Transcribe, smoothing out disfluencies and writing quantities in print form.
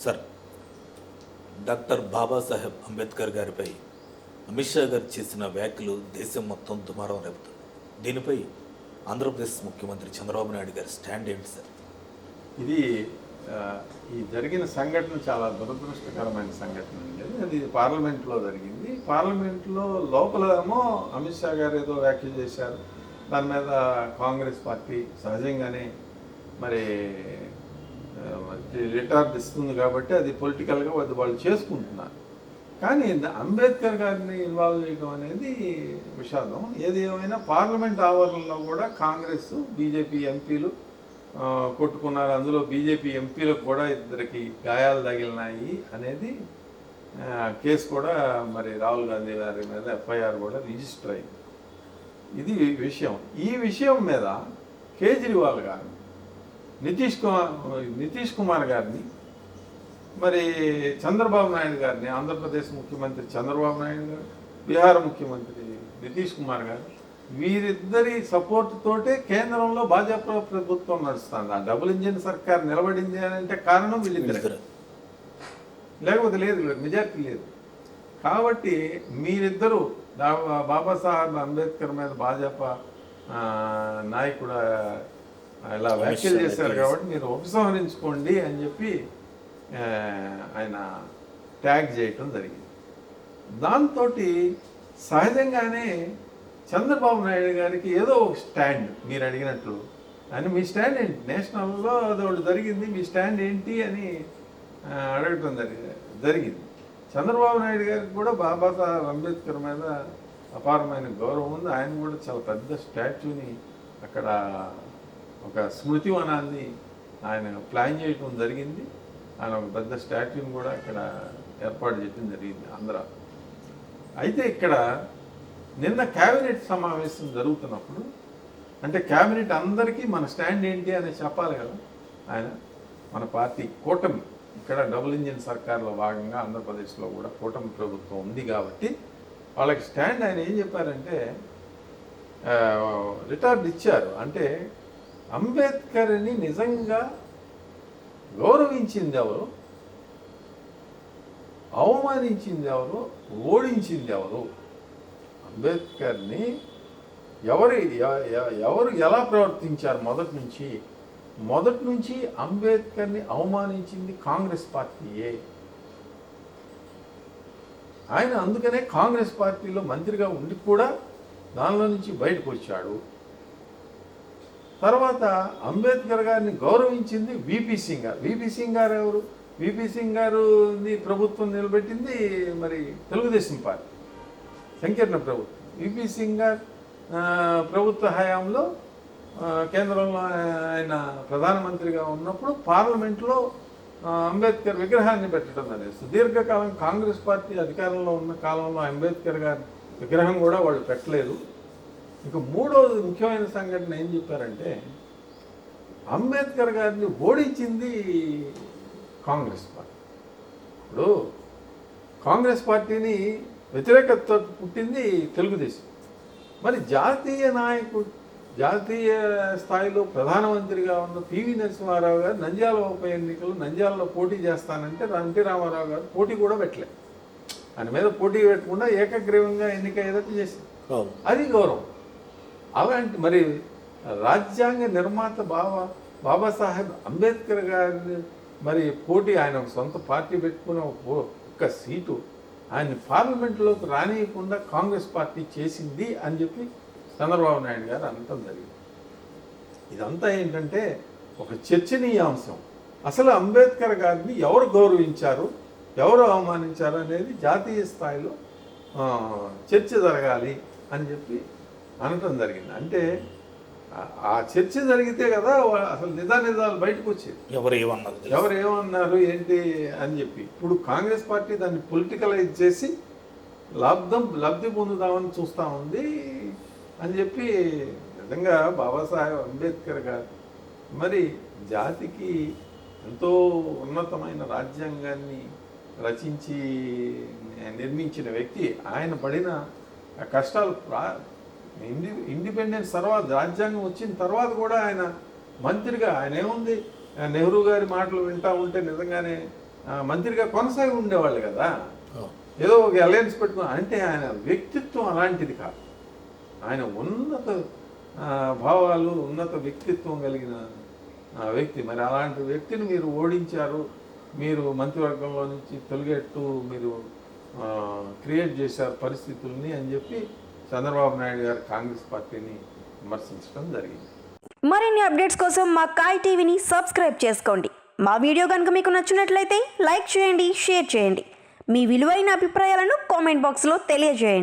Sir, doctor Babasaheb Ambedkar గారిపై అమిత్ షా గారు చేసిన వ్యాఖ్యలు దేశం మొత్తం దుమారం రేపుతుంది. దీనిపై ఆంధ్రప్రదేశ్ ముఖ్యమంత్రి చంద్రబాబు నాయుడు గారి స్టాండ్ ఏంటి సార్? ఇది ఈ జరిగిన సంఘటన చాలా దురదృష్టకరమైన సంఘటన అండి. అది పార్లమెంట్లో జరిగింది. పార్లమెంట్లో లోపలేమో అమిత్ షా గారు ఏదో వ్యాఖ్యలు చేశారు. దాని మీద కాంగ్రెస్ పార్టీ సహజంగానే మరి రిటార్డ్ ఇస్తుంది కాబట్టి అది పొలిటికల్గా వాళ్ళు చేసుకుంటున్నారు. కానీ అంబేద్కర్ గారిని ఇన్వాల్వ్ చేయడం అనేది విషాదం. ఏది ఏమైనా పార్లమెంట్ ఆవరణలో కూడా కాంగ్రెస్ బీజేపీ ఎంపీలు కొట్టుకున్నారు. అందులో బీజేపీ ఎంపీలకు కూడా ఇద్దరికి గాయాలు తగిలినాయి అనేది కేసు కూడా మరి రాహుల్ గాంధీ గారి మీద ఎఫ్ఐఆర్ కూడా రిజిస్టర్ అయింది. ఇది విషయం. ఈ విషయం మీద కేజ్రీవాల్ గారు నితీష్ కుమార్ గారిని మరి చంద్రబాబు నాయుడు గారిని, ఆంధ్రప్రదేశ్ ముఖ్యమంత్రి చంద్రబాబు నాయుడు గారు, బీహార్ ముఖ్యమంత్రి నితీష్ కుమార్ గారు, వీరిద్దరి సపోర్ట్ తోటే కేంద్రంలో భాజపా ప్రభుత్వం నడుస్తుంది. ఆ డబుల్ ఇంజిన్ సర్కార్ నిలబడింది అని అంటే కారణం వీళ్ళిద్దరు, లేకపోతే లేదు, మెజార్టీ లేదు. కాబట్టి మీరిద్దరూ బాబాసాహెబ్ అంబేద్కర్ మీద భాజపా నాయకుడు ఇలా వ్యాఖ్యలు చేశారు కాబట్టి మీరు ఉపసంహరించుకోండి అని చెప్పి ఆయన ట్యాగ్ చేయటం జరిగింది. దాంతో సహజంగానే చంద్రబాబు నాయుడు గారికి ఏదో ఒక స్టాండ్, మీరు అడిగినట్లు అని, మీ స్టాండ్ ఏంటి, నేషనల్లో అది ఒకటి జరిగింది, మీ స్టాండ్ ఏంటి అని అడగటం జరిగింది. చంద్రబాబు నాయుడు గారికి కూడా బాబాసాహెబ్ అంబేద్కర్ మీద అపారమైన గౌరవం ఉంది. ఆయన కూడా చాలా పెద్ద స్టాచ్యూని అక్కడ, ఒక స్మృతివనాన్ని ఆయన ప్లాన్ చేయటం జరిగింది. ఆయన ఒక పెద్ద స్టాట్యూని కూడా అక్కడ ఏర్పాటు చేయడం జరిగింది ఆంధ్ర. అయితే ఇక్కడ నిన్న క్యాబినెట్ సమావేశం జరుగుతున్నప్పుడు, అంటే క్యాబినెట్ అందరికీ మన స్టాండ్ ఏంటి అని చెప్పాలి కదా. ఆయన మన పార్టీ కూటమి, ఇక్కడ డబుల్ ఇంజిన్ సర్కార్లో భాగంగా ఆంధ్రప్రదేశ్లో కూడా కూటమి ప్రభుత్వం ఉంది కాబట్టి వాళ్ళకి స్టాండ్ ఆయన ఏం చెప్పారంటే రిటార్డ్ ఇచ్చారు. అంటే అంబేద్కర్ని నిజంగా గౌరవించింది ఎవరు, అవమానించింది ఎవరు, ఓడించింది ఎవరు, అంబేద్కర్ని ఎవరు ఎలా ప్రవర్తించారు మొదటి నుంచి అంబేద్కర్ని అవమానించింది కాంగ్రెస్ పార్టీయే. ఆయన అందుకనే కాంగ్రెస్ పార్టీలో మంత్రిగా ఉండి కూడా దానిలో నుంచి బయటకు వచ్చాడు. తర్వాత అంబేద్కర్ గారిని గౌరవించింది విపి సింగ్ గారు. విపి సింగ్ గారు ఎవరు? విపి సింగ్ గారుని ప్రభుత్వం నిలబెట్టింది మరి తెలుగుదేశం పార్టీ, సంకీర్ణ ప్రభుత్వం. విపి సింగ్ గారు ప్రభుత్వ హయాంలో కేంద్రంలో ఆయన ప్రధానమంత్రిగా ఉన్నప్పుడు పార్లమెంట్లో అంబేద్కర్ విగ్రహాన్ని పెట్టడం అనేది. సుదీర్ఘకాలం కాంగ్రెస్ పార్టీ అధికారంలో ఉన్న కాలంలో అంబేద్కర్ గారి విగ్రహం కూడా వాళ్ళు పెట్టలేదు. ఇక మూడవది ముఖ్యమైన సంఘటన ఏం చెప్పారంటే, అంబేద్కర్ గారిని ఓడించింది కాంగ్రెస్ పార్టీ. ఇప్పుడు కాంగ్రెస్ పార్టీని వ్యతిరేకత పుట్టింది తెలుగుదేశం. మరి జాతీయ స్థాయిలో ప్రధానమంత్రిగా ఉన్న పివి నరసింహారావు గారు నంద్యాల ఉప ఎన్నికలు నంద్యాలలో పోటీ చేస్తానంటే ఎన్టీ రామారావు గారు పోటీ కూడా పెట్టలేదు. ఆయన మీద పోటీ పెట్టకుండా ఏకగ్రీవంగా ఎన్నిక ఏదైతే చేసింది అది గౌరవం. అలాంటి మరి రాజ్యాంగ నిర్మాత బాబాసాహెబ్ అంబేద్కర్ గారిని మరి పోటీ, ఆయన సొంత పార్టీ పెట్టుకున్న ఒక్క సీటు ఆయన పార్లమెంట్లోకి రానియకుండా కాంగ్రెస్ పార్టీ చేసింది అని చెప్పి చంద్రబాబు నాయుడు గారు అనటం జరిగింది. ఇదంతా ఏంటంటే ఒక చర్చనీయాంశం. అసలు అంబేద్కర్ గారిని ఎవరు గౌరవించారు, ఎవరు అవమానించారు అనేది జాతీయ స్థాయిలో చర్చ జరగాలి అని చెప్పి అనటం జరిగింది. అంటే ఆ చర్చ జరిగితే కదా అసలు నిజాలు బయటకు వచ్చేది. ఎవరు ఏమన్నారు ఏంటి అని చెప్పి. ఇప్పుడు కాంగ్రెస్ పార్టీ దాన్ని పొలిటికలైజ్ చేసి లబ్ధి పొందుదామని చూస్తూ ఉంది అని చెప్పి. నిజంగా బాబాసాహెబ్ అంబేద్కర్ గారు మరి జాతికి ఎంతో ఉన్నతమైన రాజ్యాంగాన్ని రచించి నిర్మించిన వ్యక్తి. ఆయన పడిన కష్టాలు ఇండిపెండెన్స్ తర్వాత, రాజ్యాంగం వచ్చిన తర్వాత కూడా ఆయన మంత్రిగా ఆయన ఏముంది, నెహ్రూ గారి మాటలు వింటూ ఉంటే నిజంగానే మంత్రిగా కొనసాగి ఉండేవాళ్ళు కదా. ఏదో ఒక అలయన్స్ పెట్టుకుని అంటే ఆయన వ్యక్తిత్వం అలాంటిది కాదు. ఆయన ఉన్నత భావాలు, ఉన్నత వ్యక్తిత్వం కలిగిన వ్యక్తి. మరి అలాంటి వ్యక్తిని మీరు ఓడించారు, మీరు మంత్రివర్గంలో నుంచి తొలగేట్టు మీరు క్రియేట్ చేశారు పరిస్థితుల్ని అని చెప్పి చంద్రబాబు నాయుడు గారు కాంగ్రెస్ పార్టీని విమర్శించడం జరిగింది. మరిన్ని అప్డేట్స్ కోసం మా కాయ్ టీవీని సబ్స్క్రైబ్ చేసుకోండి. మా వీడియో కనుక మీకు నచ్చినట్లయితే లైక్ చేయండి, షేర్ చేయండి. మీ విలువైన అభిప్రాయాలను కామెంట్ బాక్స్లో తెలియజేయండి.